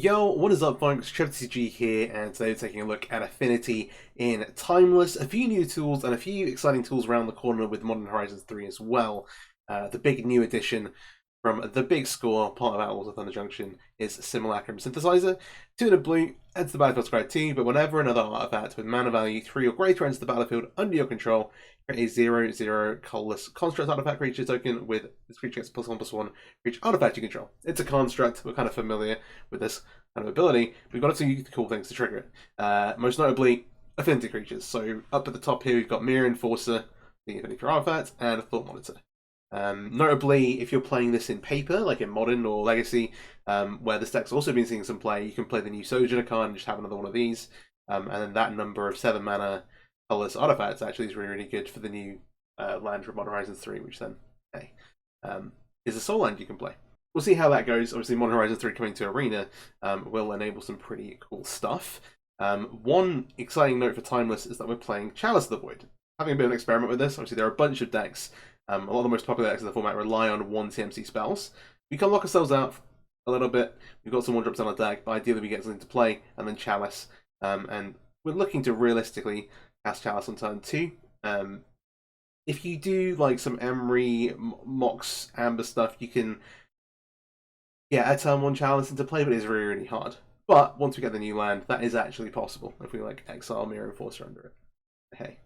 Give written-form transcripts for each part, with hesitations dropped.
Yo, what is up folks, TG here, and today we're taking a look at Affinity in Timeless, a few new tools and a few exciting tools around the corner with Modern Horizons 3 as well. The big new addition from the big score, part of Outlaws of Thunder Junction, is Simulacrum Synthesizer. 2 in a blue, adds the battlefield square 2, but whenever another artifact with mana value 3 or greater enters the battlefield under your control, create a 0/0 colorless construct artifact creature token with this creature gets +1/+1 for each artifact you control. It's a construct, we're kind of familiar with this kind of ability. We've got a few cool things to trigger it. Most notably, Affinity creatures. So up at the top here, we've got Mirror Enforcer, the Affinity for artifact, and Thought Monitor. Notably, if you're playing this in paper, like in Modern or Legacy, where this deck's also been seeing some play, you can play the new Sojourner card and just have another one of these. And then that number of 7 mana colorless artifacts actually is really, really good for the new land from Modern Horizons 3, which then, hey, is a soul land you can play. We'll see how that goes. Obviously, Modern Horizons 3 coming to Arena will enable some pretty cool stuff. One exciting note for Timeless is that we're playing Chalice of the Void. Having a bit of an experiment with this, obviously there are a bunch of decks. A lot of the most popular decks in the format rely on 1 TMC spells. We can lock ourselves out a little bit. We've got some 1-drops on our deck, but ideally we get something to play, and then Chalice. And we're looking to realistically cast Chalice on turn 2. If you do like some Emery, Mox, Amber stuff, you can get a turn 1 Chalice into play, but it's really, really hard. But once we get the new land, that is actually possible if we like exile Mirror Enforcer under it. Hey.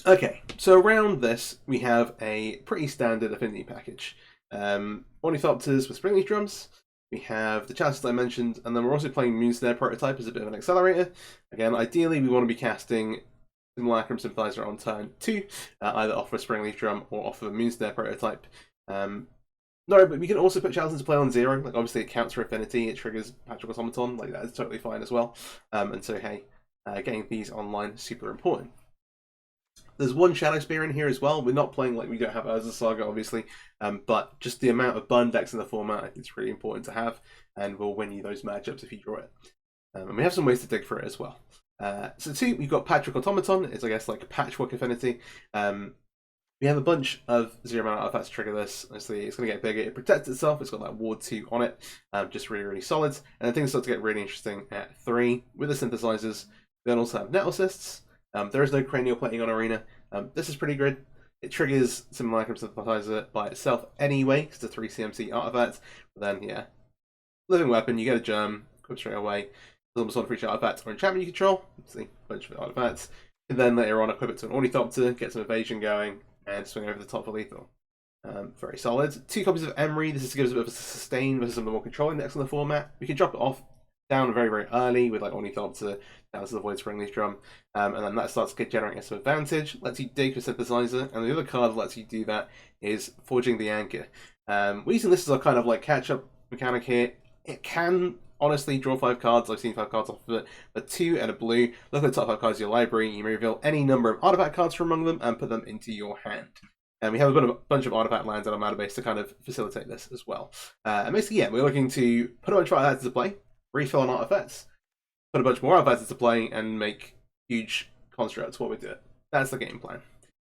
Okay, so around this, we have a pretty standard Affinity package. Ornithopters with Springleaf Drums, we have the Chalices I mentioned, and then we're also playing Moonsnare Prototype as a bit of an accelerator. Again, ideally we want to be casting Simulacrum Synthesizer on turn 2, either off of a Springleaf Drum or off of a Moonsnare Prototype. No, but we can also put Chalice into play on 0. Like, obviously it counts for Affinity, it triggers Patrick Automaton, like that is totally fine as well. And so, hey, getting these online is super important. There's 1 Shadow Spear in here as well. We're not playing like we don't have Urza Saga, obviously, but just the amount of burn decks in the format, I think it's really important to have, and will win you those matchups if you draw it. And we have some ways to dig for it as well. So 2, we've got Patrick Automaton. It's, I guess, like Patchwork Affinity. We have a bunch of 0 mana artifacts to trigger this. Obviously, it's going to get bigger. It protects itself. It's got that Ward 2 on it. Just really, really solid. And then things start to get really interesting at 3 with the synthesizers. We then also have Nettle Cysts. There is no cranial plating on Arena. This is pretty good. It triggers Simulacrum Synthesizer by itself anyway, because it's a 3 CMC artifact. But then, yeah, Living Weapon, you get a Germ, equip straight away. There's almost 1 for each artifact or enchantment you control. See, a bunch of artifacts. And then later on, equip it to an Ornithopter, get some evasion going, and swing over the top for lethal. Very solid. 2 copies of Emery. This is to give us a bit of a sustain versus some of the more controlling decks in the format. We can drop it off down very, very early with like Ornithopter, down to the Void Springleaf Drum, and then that starts generating some advantage, lets you dig for Synthesizer, and the other card that lets you do that is Forging the Anchor. We're using this as a kind of like catch-up mechanic here. It can honestly draw 5 cards. I've seen 5 cards off of it, but 2 and a blue. Look at the top 5 cards of your library. You may reveal any number of artifact cards from among them and put them into your hand. And we have a bunch of artifact lands on our mana base to kind of facilitate this as well. And basically, yeah, we're looking to put a bunch of artifacts into play, refill on artifacts, put a bunch more artifacts into play, and make huge constructs while we do it. That's the game plan.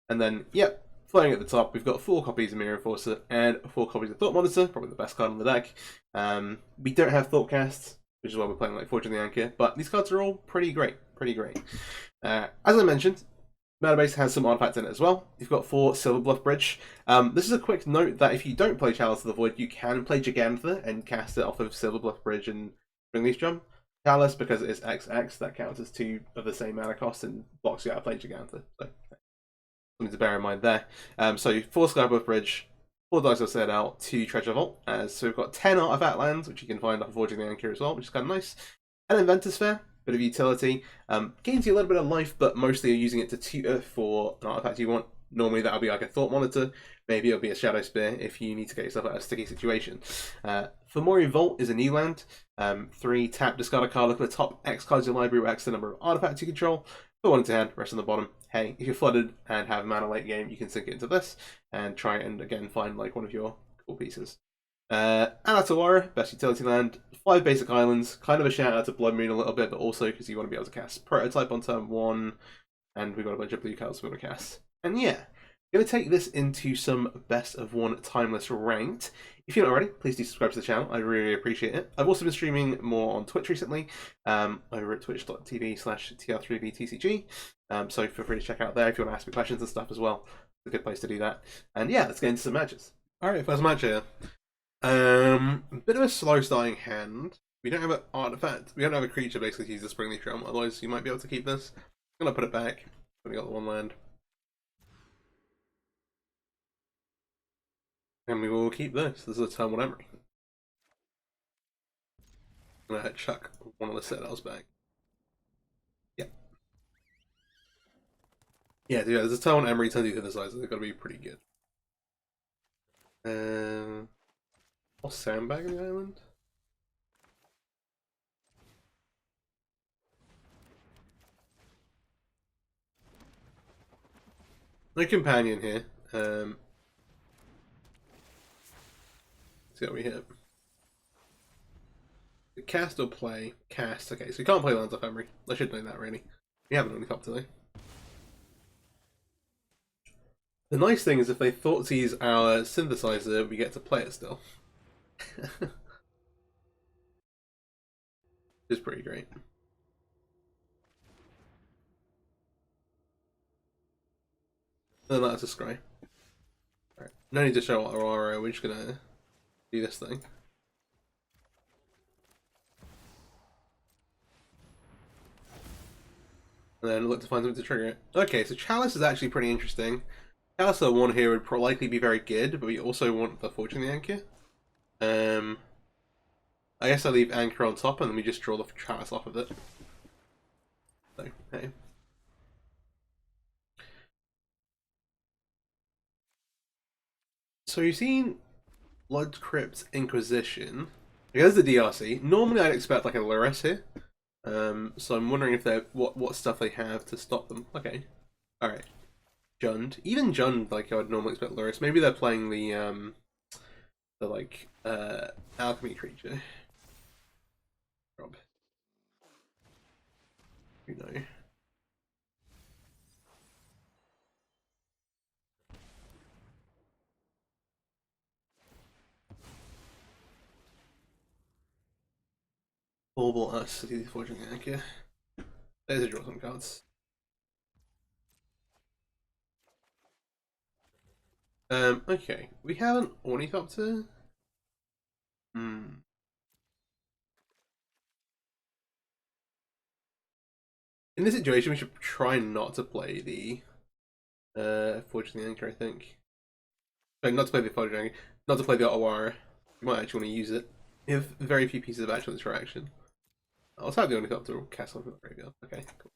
And then, yep, floating at the top, we've got 4 copies of Mirror Enforcer and 4 copies of Thought Monitor, probably the best card on the deck. We don't have Thoughtcast, which is why we're playing like Forging the Anchor, but these cards are all pretty great, as I mentioned, mana base has some artifacts in it as well. You've got 4 Silverbluff Bridge. This is a quick note that if you don't play Chalice of the Void, you can play Gigantha and cast it off of Silverbluff Bridge and Springleaf Drum. Chalice, because it is XX, that counts as 2 of the same mana cost and blocks you out of playing Gigantha. So, something to bear in mind there. So 4 Skybluff Bridge, 4 Dice Citadel, 2 Treasure Vault. So we've got 10 artifact lands, which you can find off of Forging the Anchor as well, which is kind of nice. And Inventor's Fair, bit of utility. Gains you a little bit of life, but mostly you're using it to tutor for an artifact you want. Normally that'll be like a Thought Monitor. Maybe it'll be a Shadow Spear if you need to get yourself out of a sticky situation. Fomori Vault is a new land. 3 tap, discard a card, look at the top X cards in your library, where X the number of artifacts you control. Put 1 into hand, rest on the bottom. Hey, if you're flooded and have mana late game, you can sink it into this and try and again find like one of your cool pieces. Anatawara, best utility land. 5 basic islands, kind of a shout out to Blood Moon a little bit, but also because you want to be able to cast Prototype on turn 1, and we've got a bunch of blue cards we want to cast. And yeah, Going to take this into some best of one timeless ranked. If you're not already, please do subscribe to the channel. I really appreciate it. I've also been streaming more on Twitch recently, over at twitch.tv/tr3btcg. So feel free to check out there if you want to ask me questions and stuff as well. It's a good place to do that. And yeah, let's get into some matches. Alright, first match here. A bit of a slow starting hand. We don't have an artifact. We don't have a creature basically to use the Springleaf Drum, otherwise you might be able to keep this. I'm going to put it back. We got the one land. And we will keep this. This is a turn 1 Emery. I'm going to chuck one of the citadels back. Yeah. Yeah, dude, there's a turn 1 Emery, turn 2 Synthesizer. They've got to be pretty good. I'll sandbag the island. No companion here. Let's see what we hit. Cast or play? Cast. Okay, so we can't play lands off Emery. I should know that really. We haven't only top today. The nice thing is if they thought to use our synthesizer, we get to play it still. Which is pretty great. And that's a scry. Alright. No need to show what Aurora, we're just gonna do this thing. And then look to find something to trigger it. Okay, so Chalice is actually pretty interesting. Chalice one here would likely be very good, but we also want the Fortune Anchor. I guess I leave Anchor on top and then we just draw the Chalice off of it. So, hey. So you've seen Blood Crypt Inquisition. There's the DRC. Normally I'd expect like a Lurrus here. So I'm wondering if they're what stuff they have to stop them. Okay. Alright. Jund. Even Jund, like I would normally expect Lurrus. Maybe they're playing the like alchemy creature. Rob. You know. Bauble us, City Fortune Anchor. There's a draw some cards. Okay. We have an Ornithopter. In this situation, we should try not to play the Fortune Anchor, I think. Like, not to play the Fortune Anchor, not to play the Otawara. You might actually want to use it. You have very few pieces of actual interaction. I'll have the Ornithopter cast off in the graveyard. Okay, cool.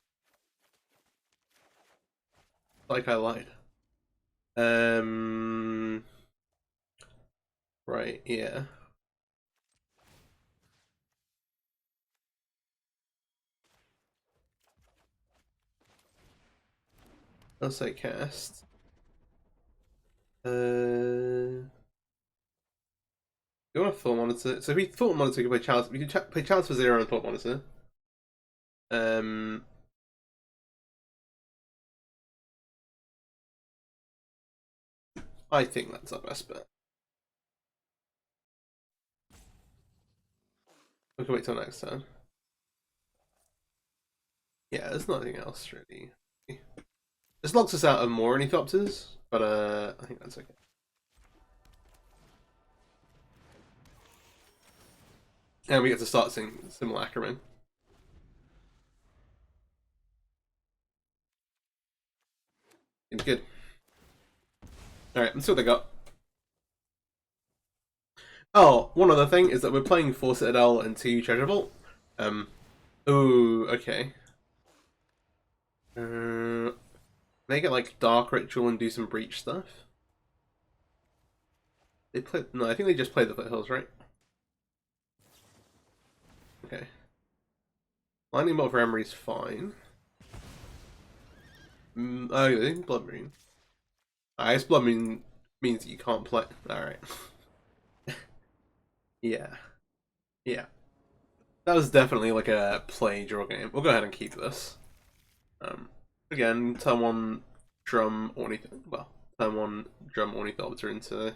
Like I lied. Right, yeah. I'll say cast. You want to Thought Monitor? So if we Thought Monitor, we can play Chalice. We can play Chalice for 0 and Thought Monitor. I think that's our best bet. We can wait till next turn. Yeah, there's nothing else really. This locks us out of more Ornithopters, but I think that's okay. And we get to start seeing Simulacrum. Seems good. Alright, let's see what they got. Oh, one other thing is that we're playing 4 Citadel and 2 Treasure Vault. Ooh, okay. They get like Dark Ritual and do some Breach stuff. They play. No, I think they just play the Foothills, right? Okay. Lightning Bolt for Emery's fine. Oh, they think Blood Moon. I guess Blood Moon means that you can't play. Alright. Yeah. Yeah. That was definitely like a play draw game. We'll go ahead and keep this. Again, turn 1 drum or anything. Well, turn 1 drum Ornithopter into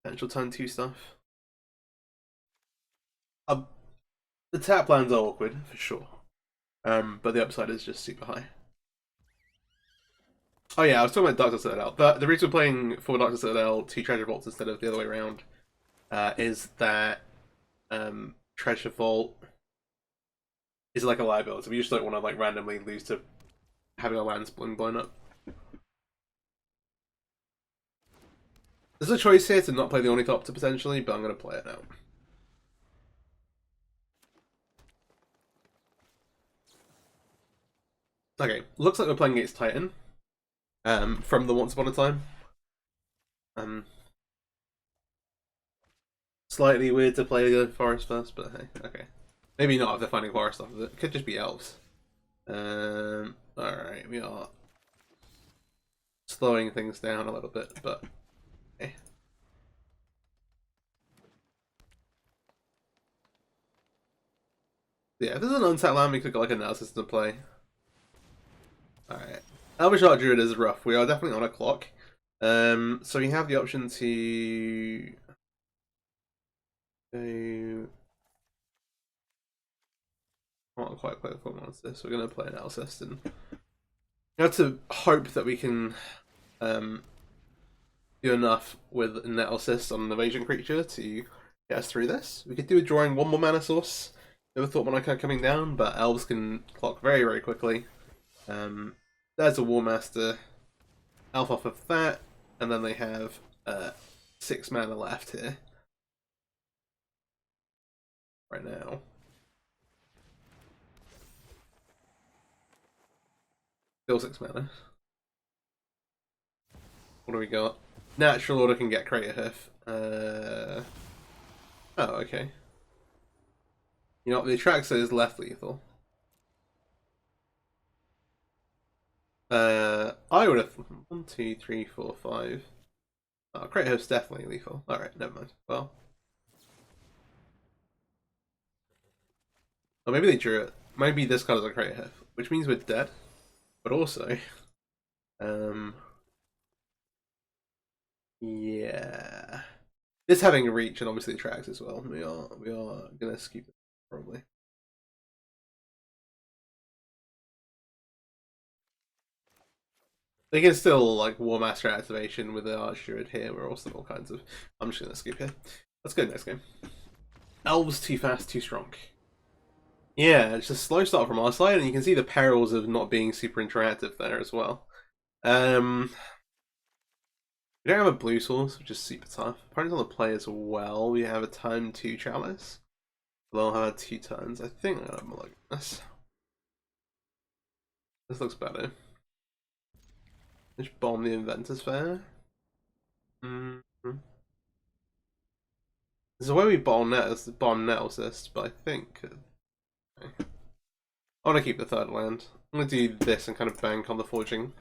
potential turn 2 stuff. The tap lands are awkward, for sure. But the upside is just super high. Oh yeah, I was talking about Dark Citadel. The reason we're playing for Dark Citadel 2 Treasure Vaults instead of the other way around is that Treasure Vault is like a liability. We just don't want to like randomly lose to having our lands blown up. There's a choice here to not play the Ornithopter potentially, but I'm going to play it now. Okay, looks like we're playing against Titan. From the Once Upon a Time. Slightly weird to play the forest first, but hey, okay. Maybe not if they're finding forest off of it. Could just be elves. Alright, we are slowing things down a little bit, but okay. Yeah, if there's an untapped land, we could go like a Analysis to play. Alright. Elvish Archdruid is rough. We are definitely on a clock. So we have the option to go. I don't quite play the full monster, so we're going to play Analysis, and we have to hope that we can do enough with Analysis on an evasion creature to get us through this. We could do a drawing 1 more mana source. Never thought Monaco coming down, but elves can clock very, very quickly. There's a War Master. Elf off of that, and then they have 6 mana left here. Right now. Still 6 mana. What do we got? Natural Order can get Crater Hoof. Oh, okay. You know what, the Atraxa is left lethal. I would have 1, 2, 3, 4, 5. Oh, Crater Hoof's definitely lethal. Alright, never mind. Well. Or maybe they drew it. Maybe this card is a Crater Hoof, which means we're dead. But also, yeah, this having a reach and obviously tracks as well. We are gonna skip it probably. They can still like War Master activation with the Archdruid here. We're also all kinds of. I'm just gonna skip here. Let's go next game. Elves too fast, too strong. Yeah, it's a slow start from our side, and you can see the perils of not being super interactive there as well. We don't have a blue source, which is super tough. Opponents on the play as well. We have a turn 2 Chalice. They'll have 2 turns. I think I'm gonna have a look at this. This looks better. Just bomb the Inventor's Fair. There's a way we bomb net assist, but I think okay. I want to keep the 3rd land. I'm gonna do this and kind of bank on the forging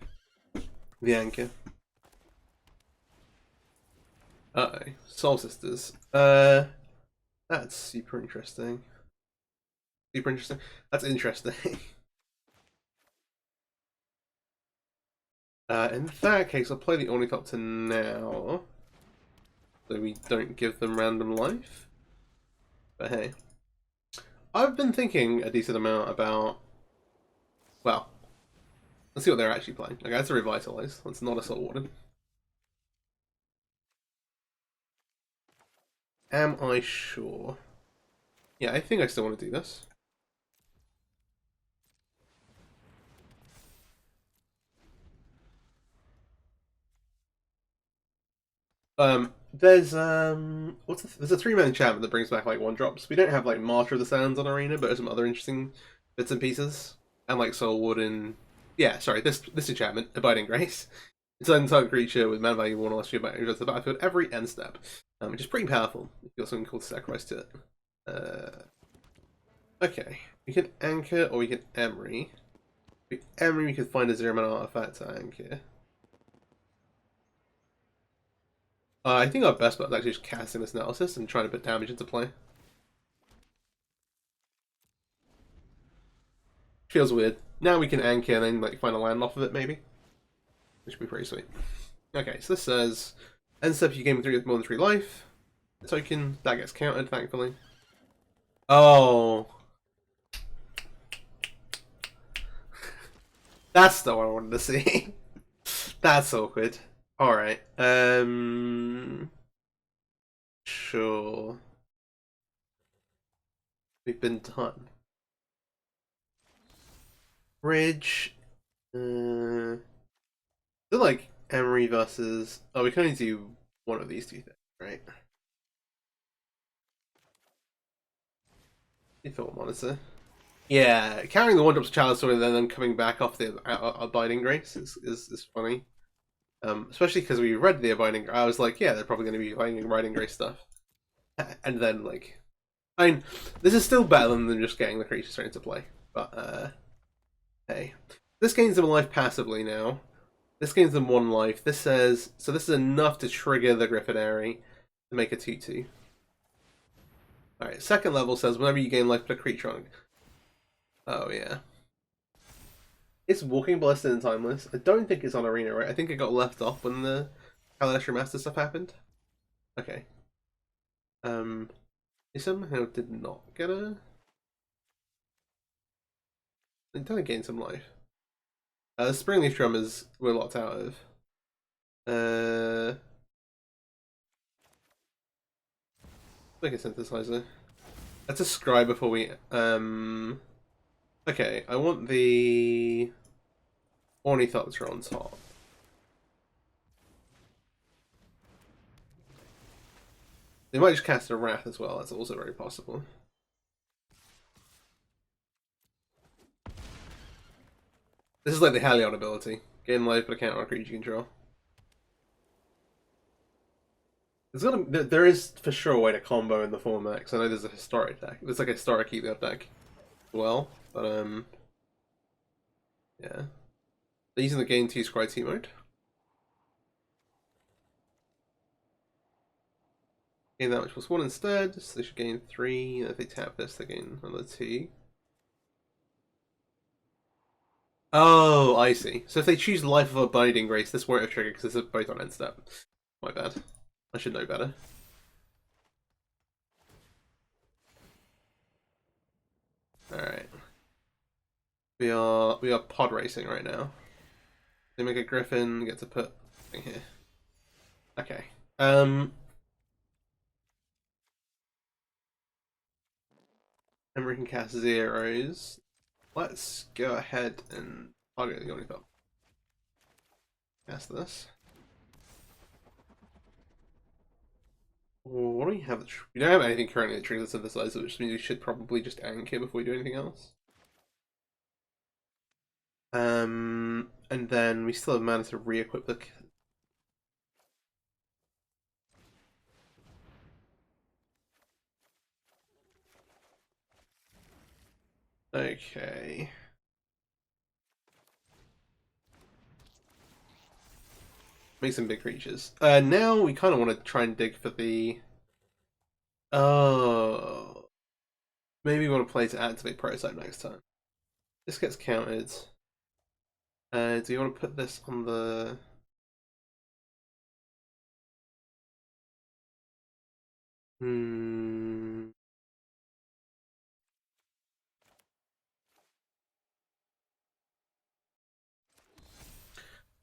the anchor. Uh-oh. Soul Sisters. That's super interesting. Super interesting. That's interesting. In that case, I'll play the Ornithopter now. So we don't give them random life. But hey. I've been thinking a decent amount about... Well, let's see what they're actually playing. Okay, that's a Revitalize. That's not a Soul Warden. Am I sure? Yeah, I think I still want to do this. There's there's a 3-man enchantment that brings back like 1-drops. We don't have like Martyr of the Sands on Arena, but there's some other interesting bits and pieces. And like Soul Warden. Yeah, sorry, this enchantment, Abiding Grace. It's an target creature with mana value 1 or less to the battlefield every end step. Which is pretty powerful. You've got something called Sacrifice to it. Okay. We can Anchor or we can Emery. If we Emery, we could find a 0-mana artifact to Anchor. I think our best bet is actually just casting this Analysis and trying to put damage into play. Feels weird. Now we can Anchor and then like find a land off of it, maybe. Which would be pretty sweet. Okay, so this says, end step you game with more than 3 life. Token, that gets counted, thankfully. Oh. That's the one I wanted to see. That's awkward. Alright. Sure. We've been done. Bridge. They're like Emery versus. Oh, we can only do one of these two things, right? Default monitor. Yeah, carrying the one drops chalice sword and then coming back off the Abiding Grace is funny. Especially because we read the Abiding. I was like, yeah, they're probably going to be Abiding Grace stuff, and then like, I mean, this is still better than just getting the creatures straight into play. But hey, this gains them a life passively now. This gains them 1 life. This says so. This is enough to trigger the Griffithary to make a 2/2. All right. Second level says whenever you gain life, put a creature on. Oh yeah. It's Walking Ballista and Timeless. I don't think it's on Arena, right? I think it got left off when the Kaladesh Remaster stuff happened. Okay. They somehow did not get a. They did gain some life. The Springleaf Drummers we're locked out of. Like a synthesizer. Let's just scry before we. Okay, I want the Ornithopter on top. They might just cast a Wrath as well. That's also very possible. This is like the Halion ability. Gain life but a counter on creature control. There is for sure a way to combo in the format, because I know there's a historic deck. There's like a historic Heliod deck as well, but yeah. They're using the gain 2 scry 2 mode. Gain that which was 1 instead, so they should gain 3, and if they tap this, they gain another 2. Oh, I see. So if they choose Life of Abiding Grace, this won't have triggered because it's both on end step. My bad. I should know better. Alright. We are pod racing right now. They make a griffin, get to put thing here. Okay. Emery can cast zeros. Let's go ahead and target the Ornithop. Cast this. What do we have? We don't have anything currently that triggers the synthesizer, which means we should probably just anchor before we do anything else. And then we still have mana to re-equip the. Okay. Make some big creatures. Now we kind of want to try and dig for the. Oh. Maybe we want to play to activate Prototype next time. This gets counted. Do you want to put this on the.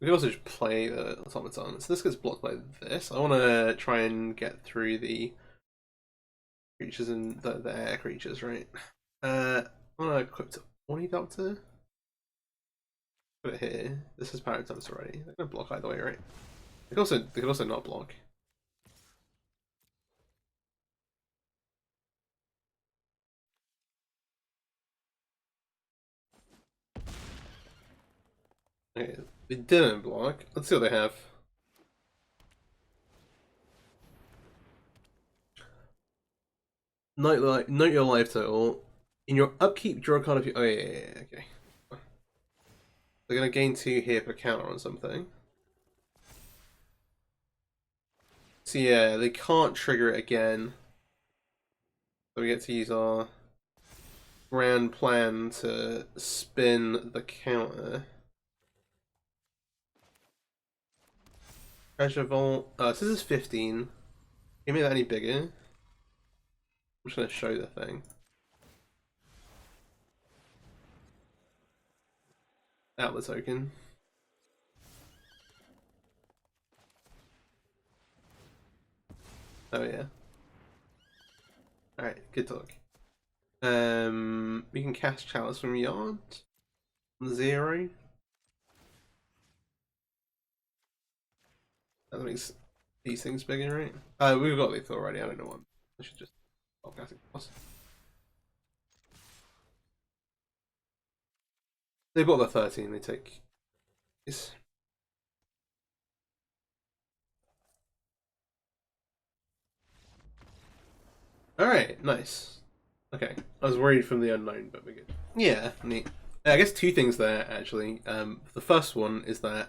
We can also just play the automaton. So this gets blocked by this. I want to try and get through the creatures and the air creatures, right? I want to equip to Ornithopter. Put it here. This is Paradox already. They're gonna block either way, right? They could also not block. Okay, they didn't block. Let's see what they have. Note your life total. In your upkeep, draw a card of your. Oh yeah, okay. They're gonna gain 2 here, put a counter on something. So yeah, they can't trigger it again. So we get to use our grand plan to spin the counter. Treasure Vault. So this is 15. Give me that any bigger. I'm just going to show the thing. Outlet token. Oh yeah. Alright, good talk. We can cast Chalice from Yard. 0. That makes these things bigger, right? We've got lethal already, I don't know what. I should just stop casting boss. They bought the 13, they take this. Alright, nice. Okay, I was worried from the unknown, but we're good. Yeah, neat. I guess two things there, actually. The first one is that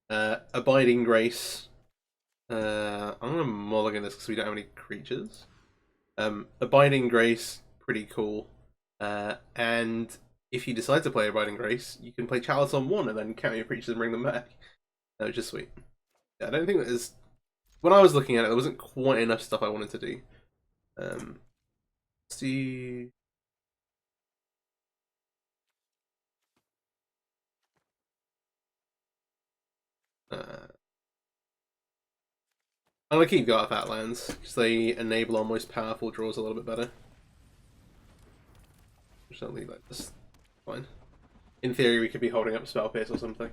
Abiding Grace. I'm gonna mulligan this because we don't have any creatures. Abiding Grace, pretty cool. And if you decide to play Abiding Grace, you can play Chalice on 1 and then count your creatures and bring them back. Which is sweet. Yeah, I don't think that is. When I was looking at it, there wasn't quite enough stuff I wanted to do. See. I'm gonna keep Guard of Outlands because they enable our most powerful draws a little bit better. Just don't leave that. Just fine. In theory, we could be holding up Spell Pierce or something.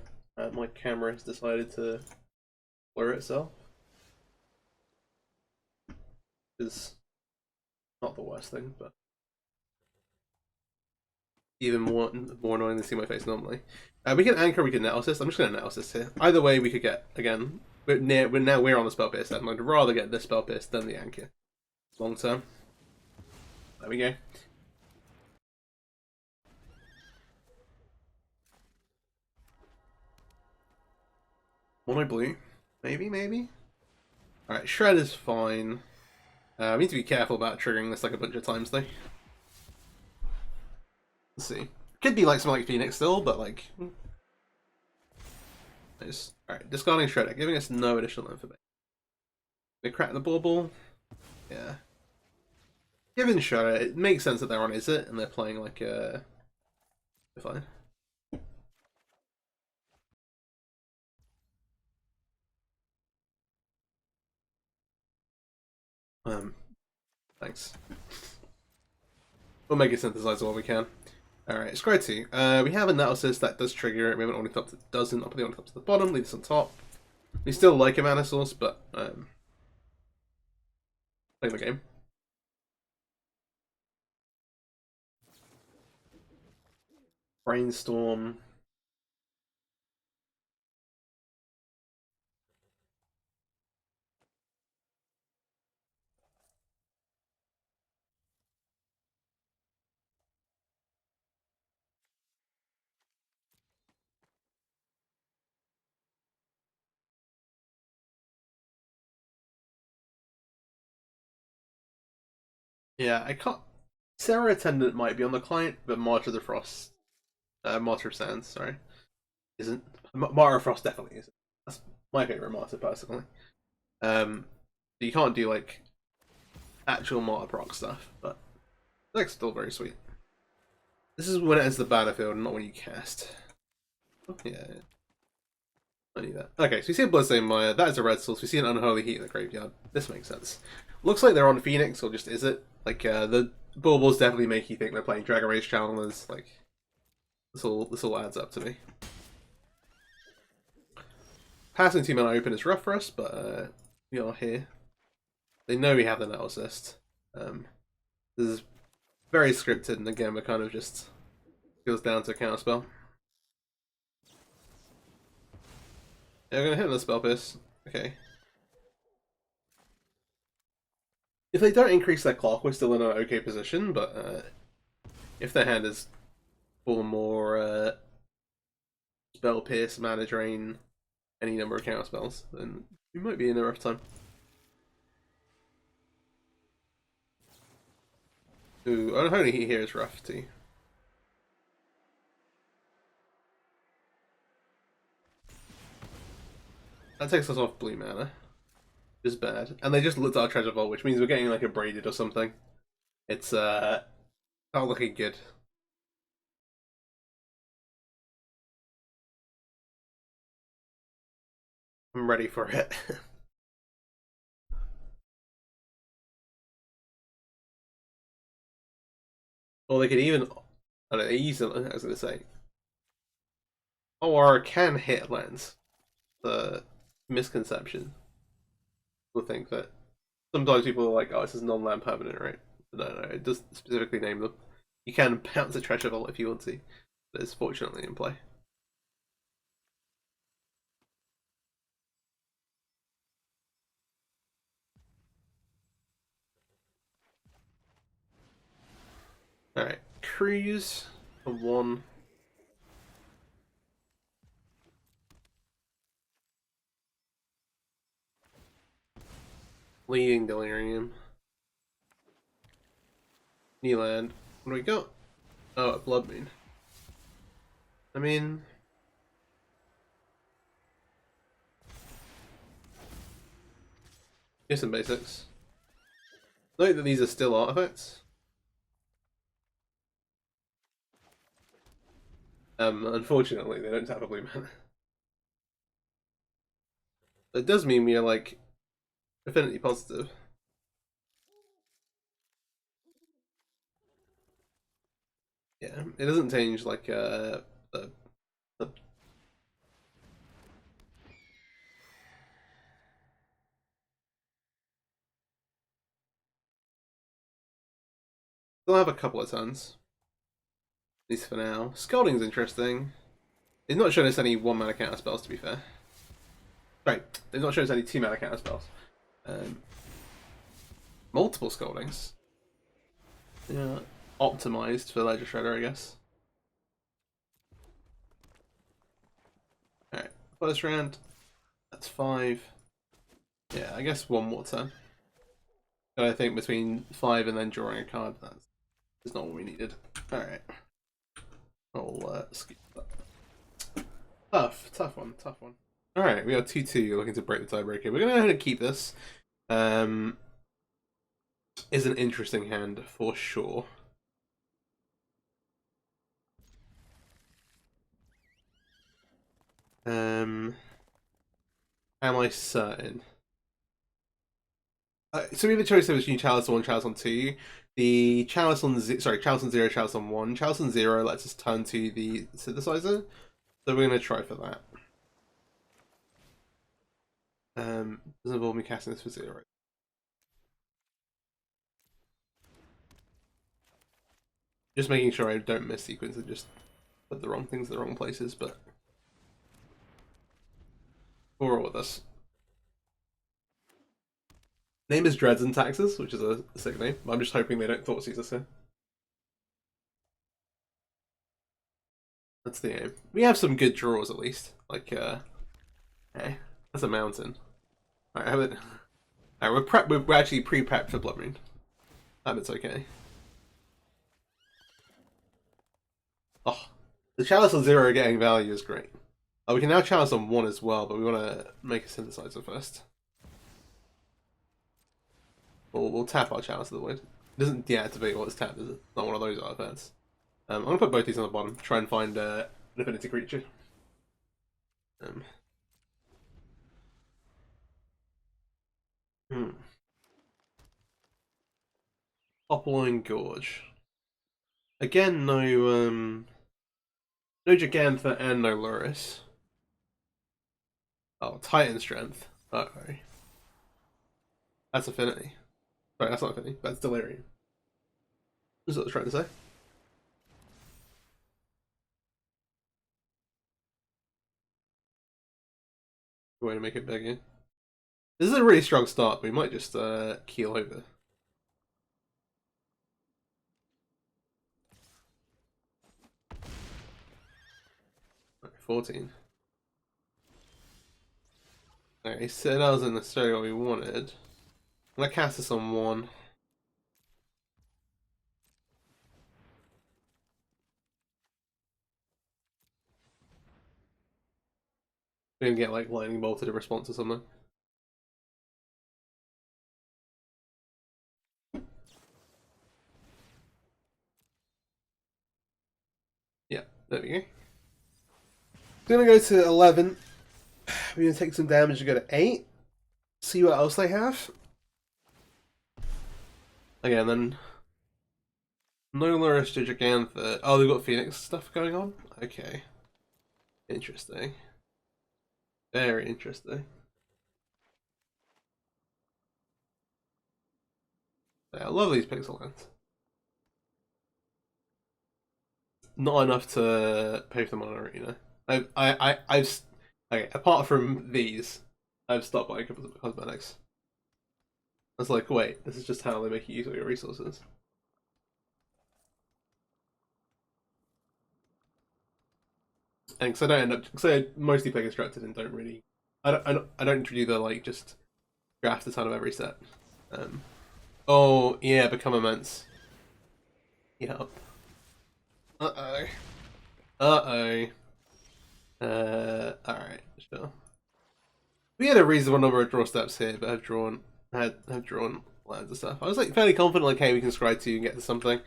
My camera has decided to blur itself. Is not the worst thing, but even more annoying than see my face normally. We can anchor, we can net assist. I'm just going to net assist here. Either way, we could get again. We're on the Spell Pierce. I'd rather get this Spell Pierce than the anchor. Long term. There we go. Mono blue, maybe. All right, Shred is fine. We need to be careful about triggering this like a bunch of times though. Let's see. Could be like something like Phoenix still, but like. Nice. Alright, discarding Shredder, giving us no additional information. We crack the bauble. Yeah. Given Shredder, it makes sense that they're on Is It, and they're playing like fine. Thanks. We'll make a synthesizer while we can. Alright, Scry 2. We have a Analysis that does trigger it. We have an Ornithopter that doesn't. I'll put the Ornithopter to the bottom, leave this on top. We still like a Mana Source, but play the game. Brainstorm. Yeah, I can't. Sarah Attendant might be on the client, but Martyr of the Frost. Martyr of Sands, sorry. Isn't. Martyr of Frost definitely isn't. That's my favourite Martyr, personally. You can't do, like, actual Martyr proc stuff, but it's still very sweet. This is when it enters the battlefield, not when you cast. Oh, yeah. I need that. Okay, so we see a Bloodstained Mire. That is a red source. We see an Unholy Heat in the graveyard. This makes sense. Looks like they're on Phoenix, or just Is It. Like, the baubles definitely make you think they're playing Dragon Rage Challengers. Like, this all adds up to me. Passing 2 mana open is rough for us, but we are here. They know we have the Net Assist. This is very scripted, and again, we're kind of just goes down to a counterspell. Yeah, we're gonna hit the Spell Pierce. Okay. If they don't increase their clock, we're still in an okay position, but if their hand is for more Spell Pierce, Mana Drain, any number of counter spells, then we might be in a rough time. Ooh, Unholy Heat here is rough too. That takes us off blue mana. Which is bad. And they just looked at our treasure vault, which means we're getting like abraded or something. It's not looking good. I'm ready for it. Or they could even, I don't know, easily, I was going to say. Or can hit lands. The misconception. People think that sometimes people are like, oh, this is non-land permanent, right? But no, it does specifically name them. You can bounce a treasure vault if you want to. That is fortunately in play. Alright, cruise for 1. Leading Delirium. New land. What do we got? Oh, a Blood Moon. I mean, here's some basics. Note that these are still artifacts. Unfortunately, they don't have a blue mana. It does mean we are like affinity positive. Yeah, it doesn't change like the They'll have a couple of turns. At least for now. Scalding's interesting. They've not shown us any 1 mana counter spells, to be fair. Right, they've not shown us any 2 mana counter spells. Multiple Scaldings. Yeah, optimized for Ledger Shredder, I guess. Alright, first round. That's 5. Yeah, I guess 1 more turn. But I think between 5 and then drawing a card, that's not what we needed. Alright. I'll skip that. Tough one. Alright, we got 2-2 looking to break the tiebreaker. We're going to go ahead and keep this. Is an interesting hand for sure. Am I certain? So we have a choice between Chalice on 1, Chalice on 2. The Chalice on Chalice on 0, Chalice on 1. Chalice on 0 lets us turn to the synthesizer. So we're gonna try for that. Doesn't involve me casting this for 0. Just making sure I don't miss sequence and just put the wrong things in the wrong places, but we'll roll with this. Name is Dreads and Taxes, which is a sick name. I'm just hoping they don't Thoughtseize us here. That's the aim. We have some good draws at least. Like, hey, that's a mountain. Alright, have it. Alright, we're actually pre-prepped for Blood Moon. It's okay. Oh, the Chalice on 0 getting value is great. Oh, we can now Chalice on 1 as well, but we want to make a synthesizer first. We'll tap our Chalice of the Void. It doesn't deactivate what it's tapped, is it? Not one of those artifacts. I'm going to put both these on the bottom, try and find an affinity creature. Upline Gorge. Again, no Gigantha and no Luris. Oh, Titan Strength. Uh-oh. That's Affinity. Sorry, that's not Affinity. That's Delirium. Is what I was trying to say. Way to make it bigger. This is a really strong start, but we might just keel over. 14. Okay, so that wasn't necessarily what we wanted. I'm gonna cast this on 1. We're gonna get like lightning bolted in response or something. Yeah, there we go. We're gonna go to 11. We're gonna take some damage to go to 8. See what else they have. Again, then no Loris Gigantha. Oh, they've got Phoenix stuff going on? Okay. Interesting. Very interesting. Yeah, I love these pixel lines. Not enough to pay for them on arena. I've okay, apart from these, I've stopped buying cosmetics. I was like, wait, this is just how they make you use all your resources. And because I don't end up, because I mostly play constructed and don't really, I don't do the like just draft a ton of every set. Oh yeah, become immense. Yep. Uh oh. Alright, sure. We had a reasonable number of draw steps here, but have drawn lands and stuff. I was like fairly confident, like, hey, we can scry 2 and get to something.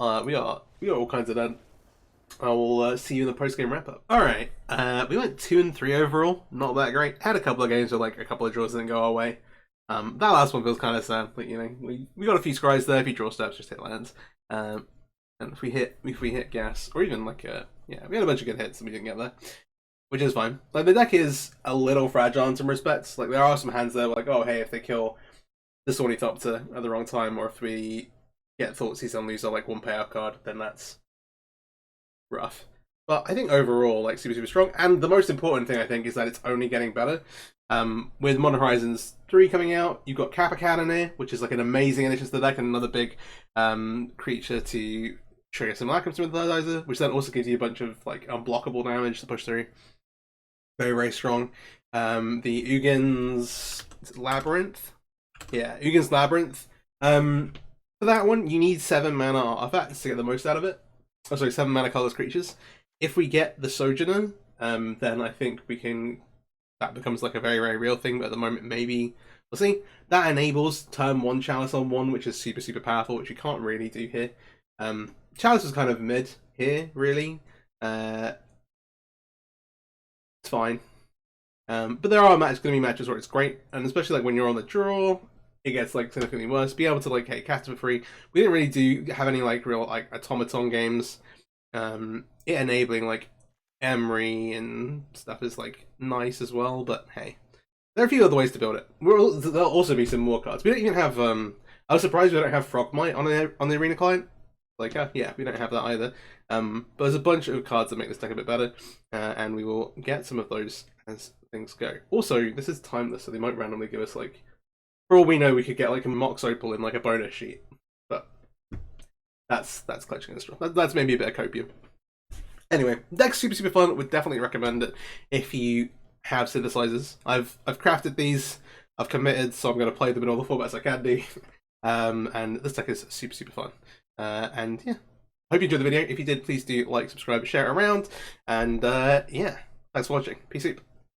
We are all kinds of done. I will see you in the post-game wrap-up. Alright, we went 2 and 3 overall. Not that great. Had a couple of games where like a couple of draws didn't go our way. That last one feels kind of sad. Like, you know, we got a few scries there, a few draw steps, just hit lands. And if we hit gas, or even like yeah, we had a bunch of good hits and we didn't get there, which is fine. Like, the deck is a little fragile in some respects. Like, there are some hands there where, like, oh hey, if they kill the Ornithopter at the wrong time, or if we get Thoughtseize and lose our like 1 payout card, then that's rough. But I think overall, like, super strong. And the most important thing I think is that it's only getting better. With Modern Horizons 3 coming out, you've got Kappa Cannoneer, which is like an amazing addition to the deck, and another big creature to trigger Simulacrum Synthesizer, which then also gives you a bunch of like unblockable damage to push through. Very strong. The Ugin's Labyrinth. Yeah, Ugin's Labyrinth. For that one, you need 7 mana artifacts to get the most out of it. Oh, sorry, 7 mana colorless creatures. If we get the Sojourner, then I think we can. That becomes like a very real thing. But at the moment, maybe we'll see. That enables turn 1 Chalice on 1, which is super powerful, which you can't really do here. Chalice is kind of mid here, really. It's fine. But there are going to be matches where it's great, and especially like when you're on the draw, it gets like significantly worse. Be able to like, hey, cast it for free. We didn't really have any like real like automaton games. It enabling like Emery and stuff is like nice as well, but hey, there are a few other ways to build it. There'll also be some more cards. We don't even have. I was surprised we don't have Frogmite on the arena client. Like, yeah, we don't have that either. But there's a bunch of cards that make this deck a bit better, and we will get some of those as things go. Also, this is timeless, so they might randomly give us like, for all we know, we could get like a Mox Opal in like a bonus sheet, but that's clutching a straw. That's maybe a bit of copium. Anyway, deck's super fun. Would definitely recommend it if you have synthesizers. I've crafted these. I've committed, so I'm going to play them in all the formats I can do. And this deck is super fun. And yeah, hope you enjoyed the video. If you did, please do like, subscribe, share it around. And yeah, thanks for watching. Peace out.